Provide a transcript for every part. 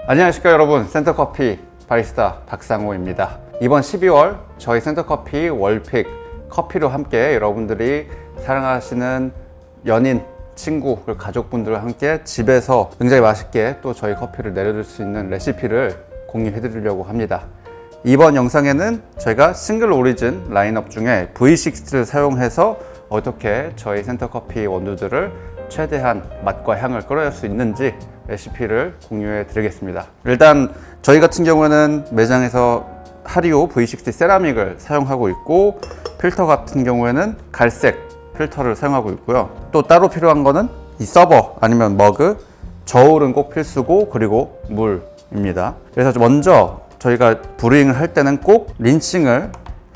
안녕하십니까 여러분, 센터커피 바리스타 박상호입니다. 이번 12월 저희 센터커피 월픽 커피로 함께 여러분들이 사랑하시는 연인, 친구, 그리고 가족분들과 함께 집에서 굉장히 맛있게 또 저희 커피를 내려줄 수 있는 레시피를 공유해 드리려고 합니다. 이번 영상에는 저희가 싱글 오리진 라인업 중에 V60를 사용해서 어떻게 저희 센터커피 원두들을 최대한 맛과 향을 끌어낼 수 있는지 레시피를 공유해 드리겠습니다. 일단 저희 같은 경우는 매장에서 하리오 V60 세라믹을 사용하고 있고, 필터 같은 경우에는 갈색 필터를 사용하고 있고요. 또 따로 필요한 거는 이 서버 아니면 머그, 저울은 꼭 필수고, 그리고 물입니다. 그래서 먼저 저희가 브루잉을 할 때는 꼭 린싱을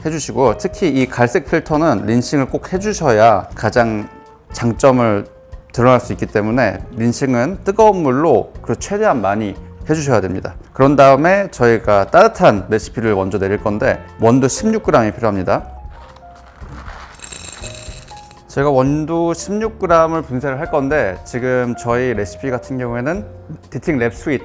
해주시고, 특히 이 갈색 필터는 린싱을 꼭 해주셔야 가장 장점을 드러날 수 있기 때문에 린싱은 뜨거운 물로 그리고 최대한 많이 해주셔야 됩니다. 그런 다음에 저희가 따뜻한 레시피를 먼저 내릴 건데, 원두 16g이 필요합니다. 제가 원두 16g을 분쇄를 할 건데, 지금 저희 레시피 같은 경우에는 디팅 랩 스윗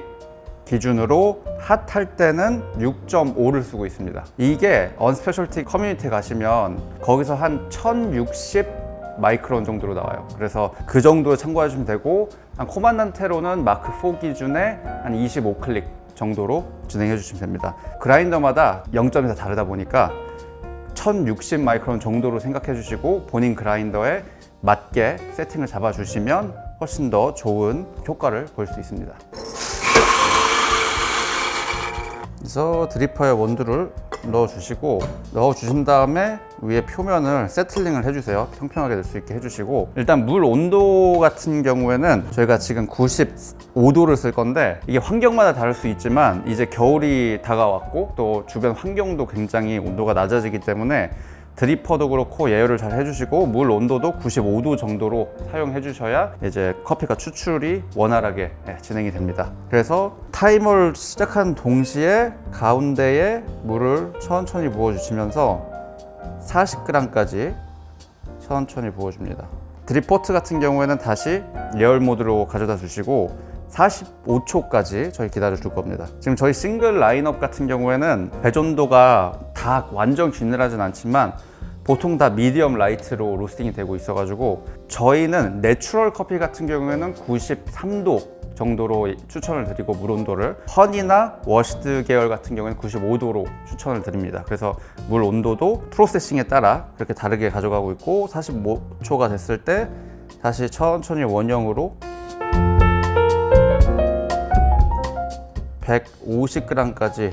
기준으로 핫할 때는 6.5를 쓰고 있습니다. 이게 언스페셜티 커뮤니티 가시면 거기서 한 1060 마이크론 정도로 나와요. 그래서 그 정도를 참고해 주시면 되고, 한 코만단테로는 마크 4 기준에 한 25클릭 정도로 진행해 주시면 됩니다. 그라인더마다 0.이 다르다 보니까 1060 마이크론 정도로 생각해 주시고, 본인 그라인더에 맞게 세팅을 잡아 주시면 훨씬 더 좋은 효과를 볼 수 있습니다. 그래서 드리퍼에 원두를 넣어주시고, 넣어주신 다음에 위에 표면을 세틀링을 해주세요. 평평하게 될 수 있게 해주시고, 일단 물 온도 같은 경우에는 저희가 지금 95도를 쓸 건데, 이게 환경마다 다를 수 있지만 이제 겨울이 다가왔고 또 주변 환경도 굉장히 온도가 낮아지기 때문에 드리퍼도 그렇고 예열을 잘 해주시고, 물 온도도 95도 정도로 사용해 주셔야 이제 커피가 추출이 원활하게 진행이 됩니다. 그래서 타이머를 시작한 동시에 가운데에 물을 천천히 부어주시면서 40g까지 천천히 부어줍니다. 드립포트 같은 경우에는 다시 예열 모드로 가져다 주시고 45초까지 저희 기다려 줄 겁니다. 지금 저희 싱글 라인업 같은 경우에는 배전도가 다 완전 균일하진 않지만 보통 다 미디엄 라이트로 로스팅이 되고 있어가지고, 저희는 내추럴 커피 같은 경우에는 93도 정도로 추천을 드리고, 물 온도를 허니나 워시드 계열 같은 경우에는 95도로 추천을 드립니다. 그래서 물 온도도 프로세싱에 따라 그렇게 다르게 가져가고 있고, 45초가 됐을 때 다시 천천히 원형으로 150g까지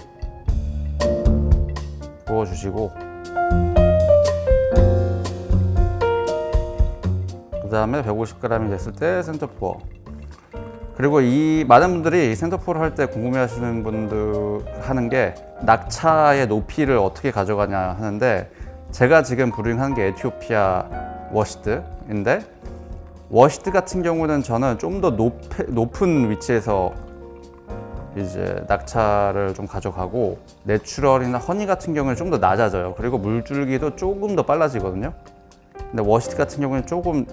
부어주시고, 그 다음에 150g이 됐을 때 센터포어. 그리고 이 많은 분들이 센터포어를 할 때 궁금해 하시는 분들 하는 게 낙차의 높이를 어떻게 가져가냐 하는데, 제가 지금 브루잉하는 게 에티오피아 워시드인데, 워시드 같은 경우는 저는 좀 더 높은 위치에서 이제 낙차를 좀 가져가고, 내추럴이나 허니 같은 경우는 좀 더 낮아져요. 그리고 물줄기도 조금 더 빨라지거든요. 근데 워시드 같은 경우는 조금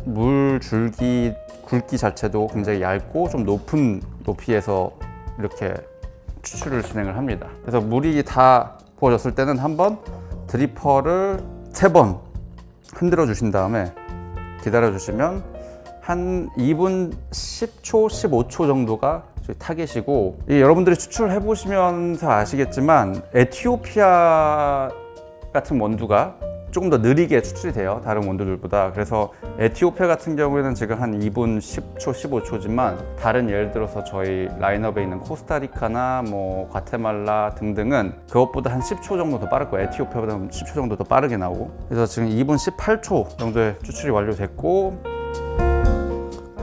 물줄기 굵기 자체도 굉장히 얇고 좀 높은 높이에서 이렇게 추출을 진행을 합니다. 그래서 물이 다 부어졌을 때는 한번 드리퍼를 3번 흔들어 주신 다음에 기다려 주시면 한 2분 10초, 15초 정도가 타겟이고, 여러분들이 추출해 보시면서 아시겠지만 에티오피아 같은 원두가 조금 더 느리게 추출이 돼요, 다른 원두들보다. 그래서 에티오피아 같은 경우에는 지금 한 2분 10초, 15초지만 다른 예를 들어서 저희 라인업에 있는 코스타리카나 뭐 과테말라 등등은 그것보다 한 10초 정도 더 빠를 거예요. 에티오피아보다 10초 정도 더 빠르게 나오고. 그래서 지금 2분 18초 정도의 추출이 완료됐고,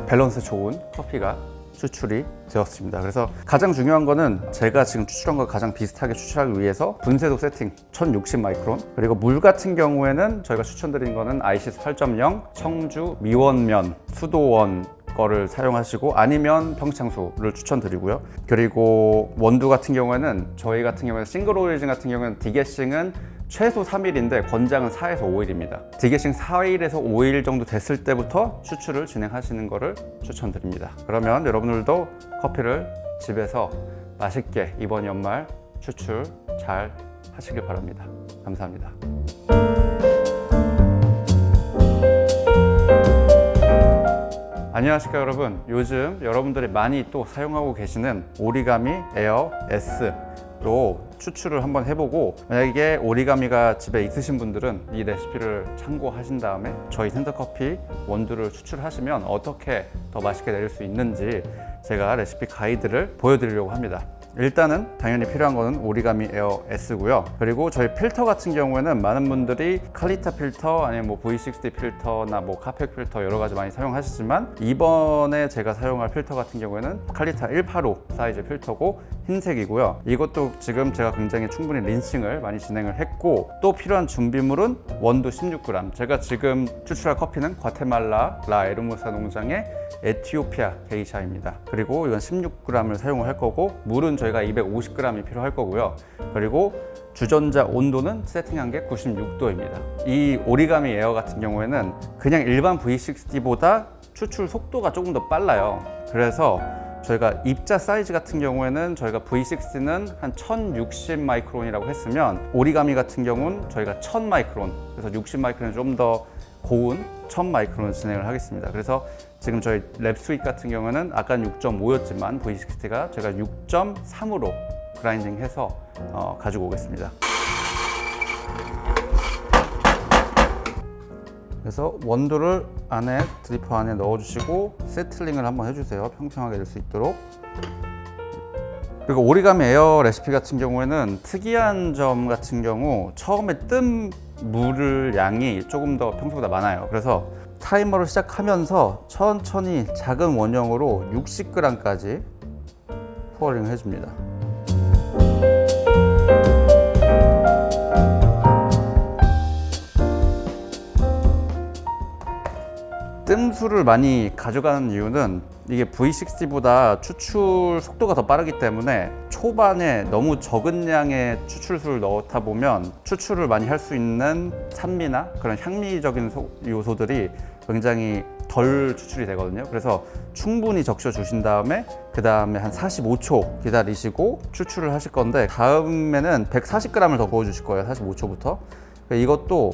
밸런스 좋은 커피가 추출이 되었습니다. 그래서 가장 중요한 거는 제가 지금 추출한 거 가장 비슷하게 추출하기 위해서 분쇄도 세팅 1060 마이크론, 그리고 물 같은 경우에는 저희가 추천드린 거는 IC 8.0 청주 미원면 수도원 거를 사용하시고 아니면 평창수를 추천드리고요. 그리고 원두 같은 경우에는 저희 같은 경우에는 싱글 오리진 같은 경우에는 디게싱은 최소 3일인데 권장은 4에서 5일입니다. 디게싱 4일에서 5일 정도 됐을 때부터 추출을 진행하시는 것을 추천드립니다. 그러면 여러분들도 커피를 집에서 맛있게 이번 연말 추출 잘 하시길 바랍니다. 감사합니다. 안녕하십니까 여러분. 요즘 여러분들이 많이 또 사용하고 계시는 오리가미 에어 S로 추출을 한번 해보고, 만약에 오리가미가 집에 있으신 분들은 이 레시피를 참고하신 다음에 저희 센터커피 원두를 추출하시면 어떻게 더 맛있게 내릴 수 있는지 제가 레시피 가이드를 보여드리려고 합니다. 일단은 당연히 필요한 거는 오리가미 에어 S고요. 그리고 저희 필터 같은 경우에는 많은 분들이 칼리타 필터 아니면 뭐 V60 필터나 뭐 카펙 필터 여러 가지 많이 사용하시지만, 이번에 제가 사용할 필터 같은 경우에는 칼리타 185 사이즈 필터고 흰색이고요. 이것도 지금 제가 굉장히 충분히 린싱을 많이 진행을 했고, 또 필요한 준비물은 원두 16g. 제가 지금 추출할 커피는 과테말라 라 에르모사 농장의 에티오피아 게이샤입니다. 그리고 이건 16g을 사용을 할 거고, 물은 저희가 250g이 필요할 거고요. 그리고 주전자 온도는 세팅한 게 96도입니다. 이 오리가미 에어 같은 경우에는 그냥 일반 V60보다 추출 속도가 조금 더 빨라요. 그래서 저희가 입자 사이즈 같은 경우에는 저희가 V60는 한 1060 마이크론이라고 했으면, 오리가미 같은 경우는 저희가 1000 마이크론, 그래서 60 마이크론이 좀 더 고운 1000 마이크론 진행을 하겠습니다. 그래서 지금 저희 랩 스윗 같은 경우는 아까는 6.5였지만 V60가 제가 6.3으로 그라인딩해서 가지고 오겠습니다. 그래서 원두를 안에 드리퍼 안에 넣어주시고 세틀링을 한번 해주세요. 평평하게 될 수 있도록. 그리고 오리가미 에어 레시피 같은 경우에는 특이한 점 같은 경우, 처음에 뜬 물 양이 조금 더 평소보다 많아요. 그래서 타이머를 시작하면서 천천히 작은 원형으로 60g까지 포어링을 해줍니다. 뜸수를 많이 가져가는 이유는 이게 V60보다 추출 속도가 더 빠르기 때문에 초반에 너무 적은 양의 추출수를 넣다 보면 추출을 많이 할 수 있는 산미나 그런 향미적인 요소들이 굉장히 덜 추출이 되거든요. 그래서 충분히 적셔 주신 다음에 그 다음에 한 45초 기다리시고 추출을 하실 건데, 다음에는 140g을 더 부어 주실 거예요. 45초부터. 이것도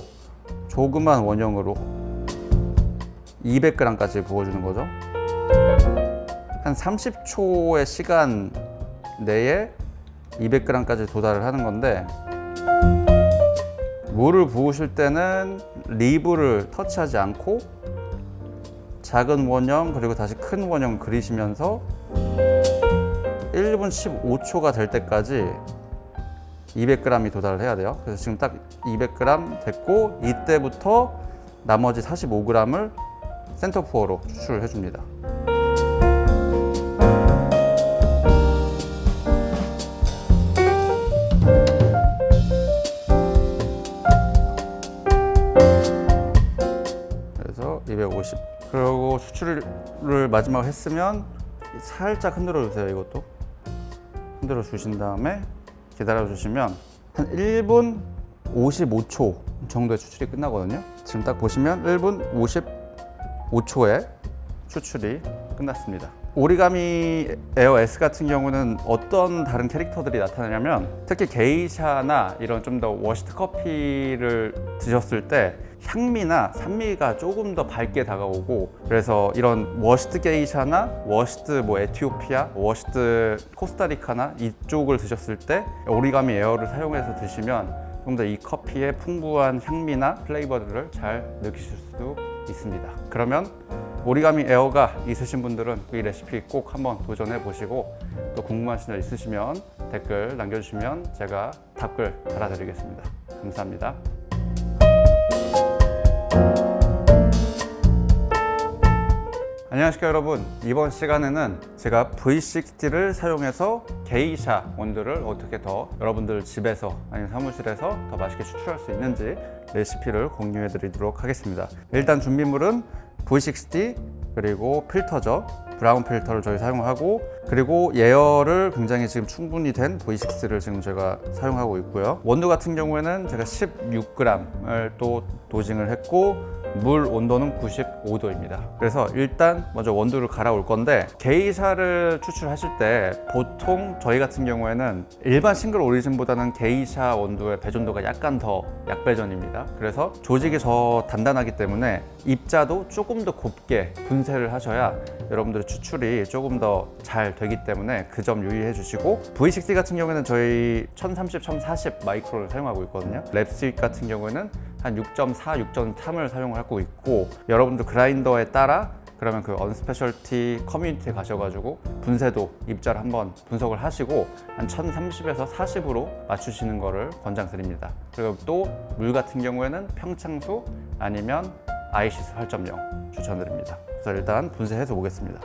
조그만 원형으로 200g까지 부어주는 거죠. 한 30초의 시간 내에 200g까지 도달을 하는 건데, 물을 부으실 때는 리브를 터치하지 않고 작은 원형 그리고 다시 큰 원형 그리시면서 1분 15초가 될 때까지 200g이 도달을 해야 돼요. 그래서 지금 딱 200g 됐고, 이때부터 나머지 45g을 센터푸어로 추출을 해줍니다. 그래서 250. 그리고 추출을 마지막으로 했으면 살짝 흔들어 주세요. 이것도 흔들어 주신 다음에 기다려 주시면 한 1분 55초 정도의 추출이 끝나거든요. 지금 딱 보시면 1분 55초에 추출이 끝났습니다. 오리가미 에어 S 같은 경우는 어떤 다른 캐릭터들이 나타나냐면, 특히 게이샤나 이런 좀 더 워시드 커피를 드셨을 때 향미나 산미가 조금 더 밝게 다가오고, 그래서 이런 워시드 게이샤나 워시드 뭐 에티오피아, 워시드 코스타리카나 이쪽을 드셨을 때 오리가미 에어를 사용해서 드시면 좀 더 이 커피의 풍부한 향미나 플레이버들을 잘 느끼실 수 있습니다. 그러면 오리가미 에어가 있으신 분들은 이 레시피 꼭 한번 도전해 보시고, 또 궁금하신 점 있으시면 댓글 남겨주시면 제가 답글 달아드리겠습니다. 감사합니다. 안녕하십니까 여러분. 이번 시간에는 제가 V60를 사용해서 게이샤 원두를 어떻게 더 여러분들 집에서 아니면 사무실에서 더 맛있게 추출할 수 있는지 레시피를 공유해 드리도록 하겠습니다. 일단 준비물은 V60 그리고 필터죠. 브라운 필터를 저희 사용하고, 그리고 예열을 굉장히 지금 충분히 된 V6를 지금 제가 사용하고 있고요. 원두 같은 경우에는 제가 16g을 또 도징을 했고, 물 온도는 95도입니다. 그래서 일단 먼저 원두를 갈아올 건데, 게이샤를 추출하실 때 보통 저희 같은 경우에는 일반 싱글 오리진보다는 게이샤 원두의 배전도가 약간 더 약배전입니다. 그래서 조직이 더 단단하기 때문에 입자도 조금 더 곱게 분쇄를 하셔야 여러분들의 추출이 조금 더 잘 되기 때문에 그 점 유의해 주시고, V60 같은 경우에는 저희 1030, 1040 마이크로를 사용하고 있거든요. 랩스윗 같은 경우에는 한 6.4, 6.3을 사용하고 있고, 여러분들 그라인더에 따라 그러면 그 언스페셜티 커뮤니티에 가셔가지고 분쇄도 입자를 한번 분석을 하시고 한 1030에서 40으로 맞추시는 거를 권장드립니다. 그리고 또 물 같은 경우에는 평창수 아니면 아이시스 8.0 추천드립니다. 그래서 일단 분쇄해서 보겠습니다.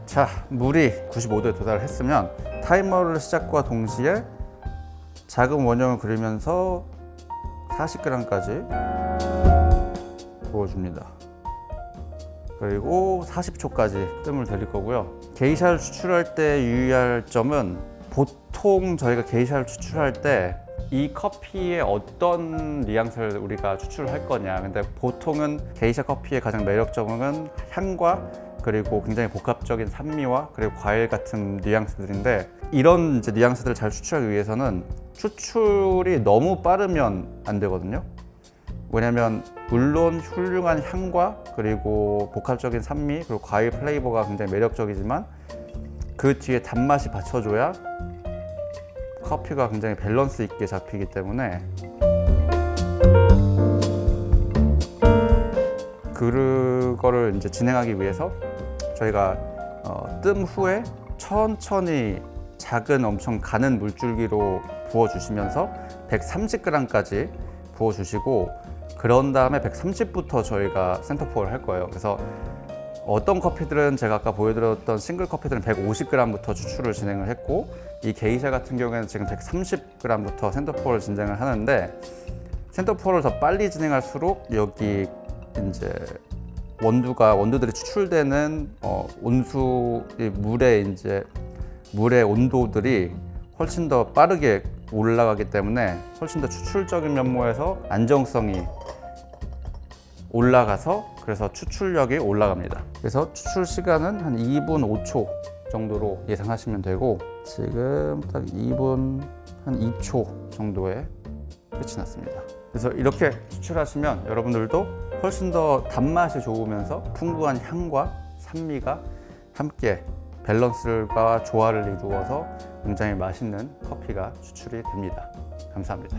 자, 물이 95도에 도달했으면 타이머를 시작과 동시에 작은 원형을 그리면서 40g까지 부어줍니다. 그리고 40초까지 뜸을 들일 거고요. 게이샤를 추출할 때 유의할 점은, 보통 저희가 게이샤를 추출할 때 이 커피에 어떤 뉘앙스를 우리가 추출할 거냐, 근데 보통은 게이샤 커피의 가장 매력적인 향과 그리고 굉장히 복합적인 산미와 그리고 과일 같은 뉘앙스들인데, 이런 이제 뉘앙스들을 잘 추출하기 위해서는 추출이 너무 빠르면 안 되거든요. 왜냐면 물론 훌륭한 향과 그리고 복합적인 산미 그리고 과일 플레이버가 굉장히 매력적이지만 그 뒤에 단맛이 받쳐줘야 커피가 굉장히 밸런스 있게 잡히기 때문에, 그거를 이제 진행하기 위해서 저희가 뜸 후에 천천히 작은 엄청 가는 물줄기로 부어주시면서 130g까지 부어주시고, 그런 다음에 130부터 저희가 센터포를 할 거예요. 그래서 어떤 커피들은 제가 아까 보여드렸던 싱글 커피들은 150g부터 추출을 진행을 했고, 이 게이샤 같은 경우에는 지금 130g부터 센터포를 진행을 하는데, 센터포를 더 빨리 진행할수록 여기 이제 원두들이 추출되는 온수 물의 온도들이 훨씬 더 빠르게 올라가기 때문에 훨씬 더 추출적인 면모에서 안정성이 올라가서, 그래서 추출력이 올라갑니다. 그래서 추출 시간은 한 2분 5초 정도로 예상하시면 되고, 지금 딱 2분 한 2초 정도에 끝이 났습니다. 그래서 이렇게 추출하시면 여러분들도 훨씬 더 단맛이 좋으면서 풍부한 향과 산미가 함께 밸런스가 조화를 이루어서 굉장히 맛있는 커피가 추출이 됩니다. 감사합니다.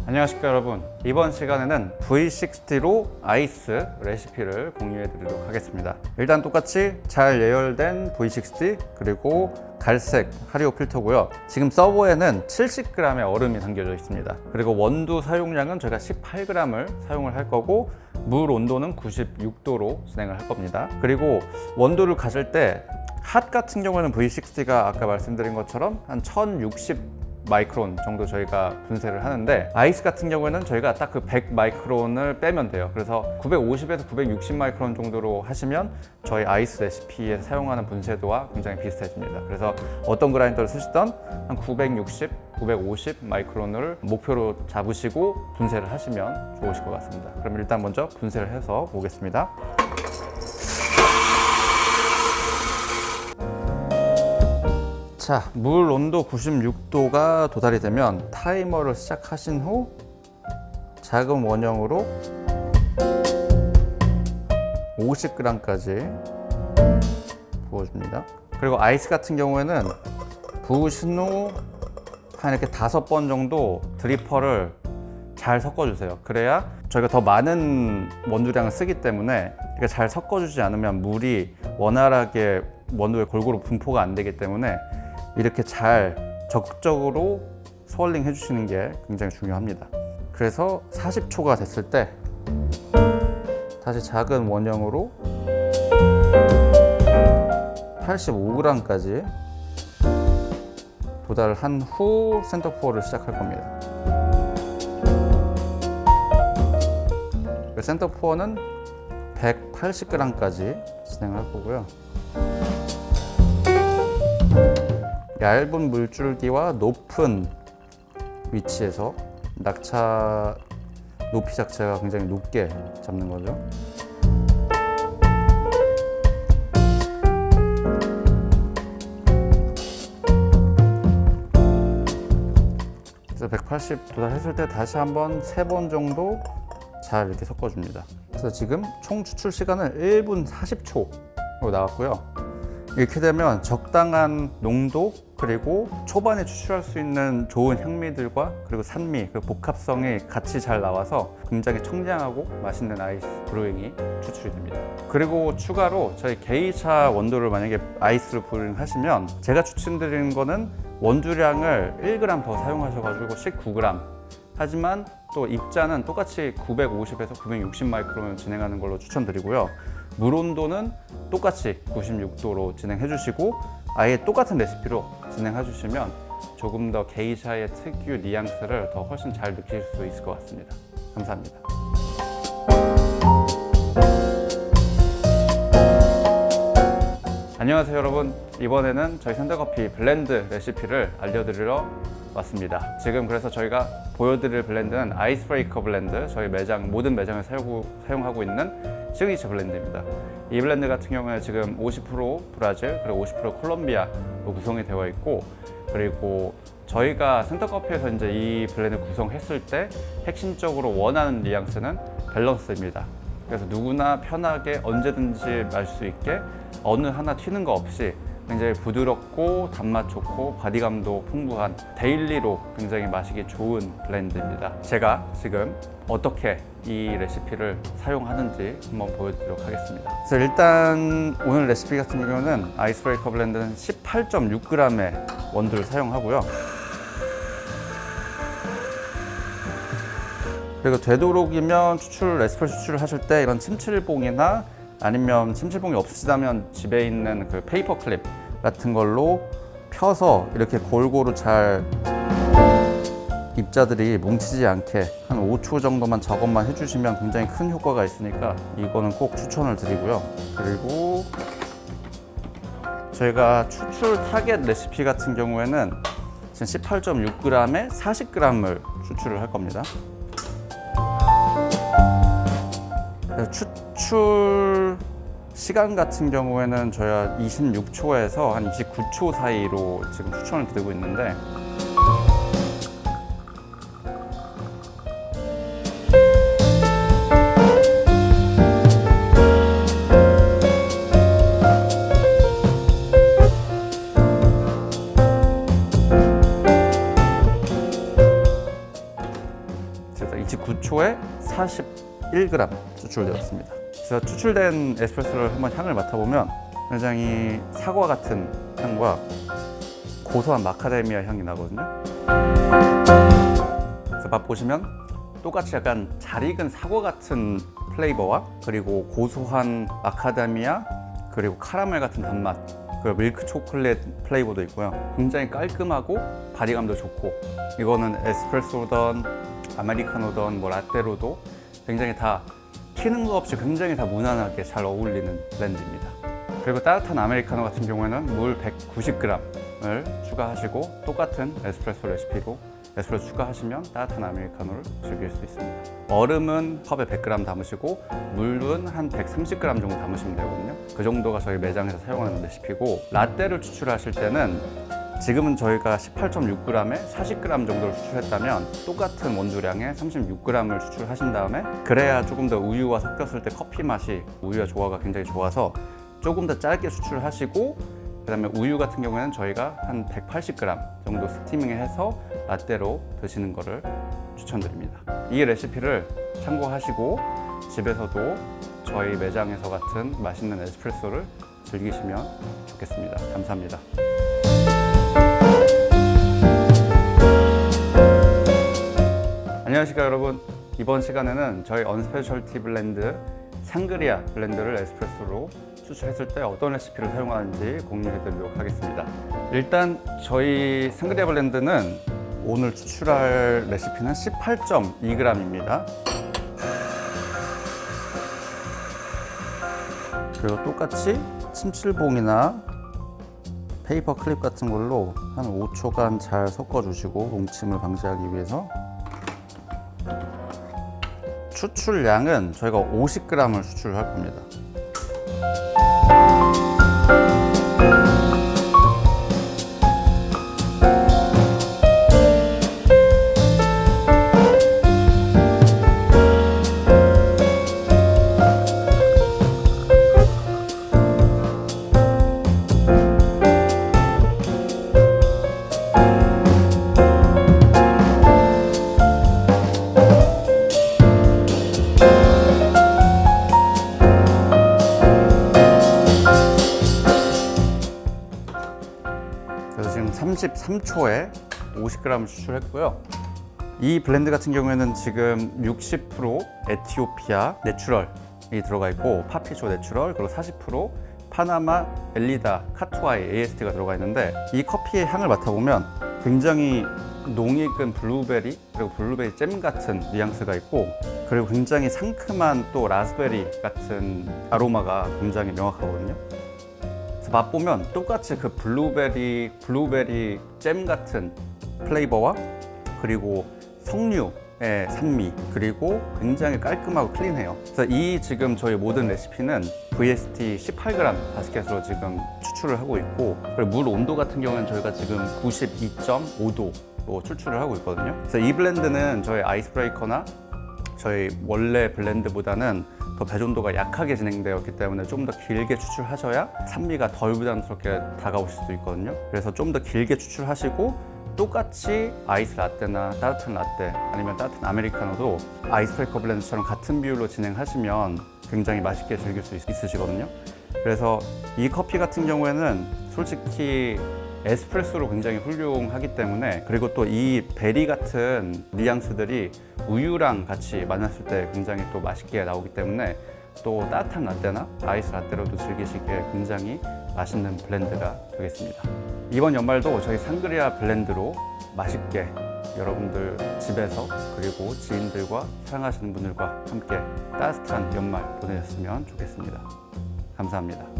안녕하십니까 여러분. 이번 시간에는 V60로 아이스 레시피를 공유해 드리도록 하겠습니다. 일단 똑같이 잘 예열된 V60 그리고 갈색 하리오 필터고요. 지금 서버에는 70g의 얼음이 담겨져 있습니다. 그리고 원두 사용량은 저희가 18g을 사용을 할 거고, 물 온도는 96도로 진행을 할 겁니다. 그리고 원두를 가실 때 핫 같은 경우에는 V60가 아까 말씀드린 것처럼 한 1060 마이크론 정도 저희가 분쇄를 하는데, 아이스 같은 경우에는 저희가 딱 그 100 마이크론을 빼면 돼요. 그래서 950에서 960 마이크론 정도로 하시면 저희 아이스 레시피에 사용하는 분쇄도와 굉장히 비슷해집니다. 그래서 어떤 그라인더를 쓰시던 한 960, 950 마이크론을 목표로 잡으시고 분쇄를 하시면 좋으실 것 같습니다. 그럼 일단 먼저 분쇄를 해서 보겠습니다. 자, 물 온도 96도가 도달이 되면 타이머를 시작하신 후 작은 원형으로 50g까지 부어줍니다. 그리고 아이스 같은 경우에는 부으신 후 한 이렇게 5번 정도 드리퍼를 잘 섞어주세요. 그래야 저희가 더 많은 원두량을 쓰기 때문에 이렇게 잘 섞어주지 않으면 물이 원활하게 원두에 골고루 분포가 안 되기 때문에 이렇게 잘 적극적으로 스월링 해주시는 게 굉장히 중요합니다. 그래서 40초가 됐을 때 다시 작은 원형으로 85g까지 도달한 후 센터포어를 시작할 겁니다. 센터포어는 180g까지 진행을 할 거고요. 얇은 물줄기와 높은 위치에서 낙차 높이 자체가 굉장히 높게 잡는 거죠. 그래서 180 도달했을 때 다시 한번 3번 정도 잘 이렇게 섞어줍니다. 그래서 지금 총 추출 시간은 1분 40초로 나왔고요. 이렇게 되면 적당한 농도 그리고 초반에 추출할 수 있는 좋은 향미들과 그리고 산미, 그 복합성이 같이 잘 나와서 굉장히 청량하고 맛있는 아이스 브루잉이 추출이 됩니다. 그리고 추가로 저희 게이샤 원두를 만약에 아이스로 브루잉 하시면 제가 추천드리는 거는 원두량을 1g 더 사용하셔가지고 19g. 하지만 또 입자는 똑같이 950에서 960 마이크론을 진행하는 걸로 추천드리고요. 물 온도는 똑같이 96도로 진행해 주시고 아예 똑같은 레시피로 진행해 주시면 조금 더 게이샤의 특유 뉘앙스를 더 훨씬 잘 느낄 수 있을 것 같습니다. 감사합니다. 안녕하세요 여러분. 이번에는 저희 센터커피 블렌드 레시피를 알려드리러 왔습니다. 지금 그래서 저희가 보여드릴 블렌드는 아이스브레이커 블렌드, 저희 매장 모든 매장을 사용하고 있는 시그니처 블렌드입니다. 이 블렌드 같은 경우에 지금 50% 브라질 그리고 50% 콜롬비아로 구성이 되어 있고, 그리고 저희가 센터커피에서 이제 이 블렌드 구성했을 때 핵심적으로 원하는 뉘앙스는 밸런스입니다. 그래서 누구나 편하게 언제든지 마실 수 있게 어느 하나 튀는 거 없이 굉장히 부드럽고 단맛 좋고 바디감도 풍부한 데일리로 굉장히 마시기 좋은 블렌드입니다. 제가 지금 어떻게 이 레시피를 사용하는지 한번 보여드리도록 하겠습니다. 그래서 일단 오늘 레시피 같은 경우는 아이스브레이커 블렌드는 18.6g의 원두를 사용하고요. 그리고 되도록이면 에스프레소 추출을 하실 때 이런 침칠봉이나 아니면 침칠봉이 없으시다면 집에 있는 그 페이퍼 클립 같은 걸로 펴서 이렇게 골고루 잘 입자들이 뭉치지 않게 한 5초 정도만 작업만 해주시면 굉장히 큰 효과가 있으니까 이거는 꼭 추천을 드리고요. 그리고 저희가 추출 타겟 레시피 같은 경우에는 지금 18.6g에 40g을 추출을 할 겁니다. 추출 시간 같은 경우에는 저희가 26초에서 한 29초 사이로 지금 추천을 드리고 있는데, 그래서 29초에 41g 추출되었습니다. 그래서 추출된 에스프레소를 한번 향을 맡아보면 굉장히 사과 같은 향과 고소한 마카데미아 향이 나거든요. 그래서 맛보시면 똑같이 약간 잘 익은 사과 같은 플레이버와 그리고 고소한 마카데미아 그리고 카라멜 같은 단맛 그리고 밀크 초콜릿 플레이버도 있고요. 굉장히 깔끔하고 바디감도 좋고, 이거는 에스프레소든 아메리카노든 뭐 라떼로도 굉장히 다 튀는 거 없이 굉장히 다 무난하게 잘 어울리는 블렌드입니다. 그리고 따뜻한 아메리카노 같은 경우에는 물 190g을 추가하시고 똑같은 에스프레소 레시피로 에스프레소 추가하시면 따뜻한 아메리카노를 즐길 수 있습니다. 얼음은 컵에 100g 담으시고 물은 한 130g 정도 담으시면 되거든요. 그 정도가 저희 매장에서 사용하는 레시피고, 라떼를 추출하실 때는 지금은 저희가 18.6g에 40g 정도를 추출했다면 똑같은 원두량에 36g을 추출하신 다음에, 그래야 조금 더 우유와 섞였을 때 커피 맛이 우유와 조화가 굉장히 좋아서 조금 더 짧게 추출하시고, 그 다음에 우유 같은 경우에는 저희가 한 180g 정도 스티밍해서 라떼로 드시는 거를 추천드립니다. 이 레시피를 참고하시고 집에서도 저희 매장에서 같은 맛있는 에스프레소를 즐기시면 좋겠습니다. 감사합니다. 안녕하십니까 여러분. 이번 시간에는 저희 언스페셜티 블렌드 상그리아 블렌드를 에스프레소로 추출했을 때 어떤 레시피를 사용하는지 공유해 드리도록 하겠습니다. 일단 저희 상그리아 블렌드는 오늘 추출할 레시피는 18.2g입니다. 그리고 똑같이 침칠봉이나 페이퍼 클립 같은 걸로 한 5초간 잘 섞어주시고 뭉침을 방지하기 위해서. 추출량은 저희가 50g을 추출할 겁니다. 그래서 지금 33초에 50g 추출했고요. 이 블렌드 같은 경우에는 지금 60% 에티오피아 내추럴이 들어가 있고 파피초 내추럴, 그리고 40% 파나마 엘리다 카투아이 AST가 들어가 있는데, 이 커피의 향을 맡아보면 굉장히 농익은 블루베리 그리고 블루베리 잼 같은 뉘앙스가 있고, 그리고 굉장히 상큼한 또 라스베리 같은 아로마가 굉장히 명확하거든요. 맛보면 똑같이 그 블루베리 잼 같은 플레이버와 그리고 석류의 산미, 그리고 굉장히 깔끔하고 클린해요. 그래서 이 지금 저희 모든 레시피는 VST 18g 바스켓으로 지금 추출을 하고 있고, 그리고 물 온도 같은 경우는 저희가 지금 92.5도로 추출을 하고 있거든요. 그래서 이 블렌드는 저희 아이스브레이커나 저희 원래 블렌드보다는 더 배전도가 약하게 진행되었기 때문에 좀 더 길게 추출하셔야 산미가 덜 부담스럽게 다가오실 수도 있거든요. 그래서 좀 더 길게 추출하시고, 똑같이 아이스 라떼나 따뜻한 라떼 아니면 따뜻한 아메리카노도 아이스브레이커 블렌드처럼 같은 비율로 진행하시면 굉장히 맛있게 즐길 수 있으시거든요. 그래서 이 커피 같은 경우에는 솔직히 에스프레소로 굉장히 훌륭하기 때문에, 그리고 또 이 베리 같은 뉘앙스들이 우유랑 같이 만났을 때 굉장히 또 맛있게 나오기 때문에, 또 따뜻한 라떼나 아이스 라떼로도 즐기시기에 굉장히 맛있는 블렌드가 되겠습니다. 이번 연말도 저희 상그리아 블렌드로 맛있게 여러분들 집에서 그리고 지인들과 사랑하시는 분들과 함께 따뜻한 연말 보내셨으면 좋겠습니다. 감사합니다.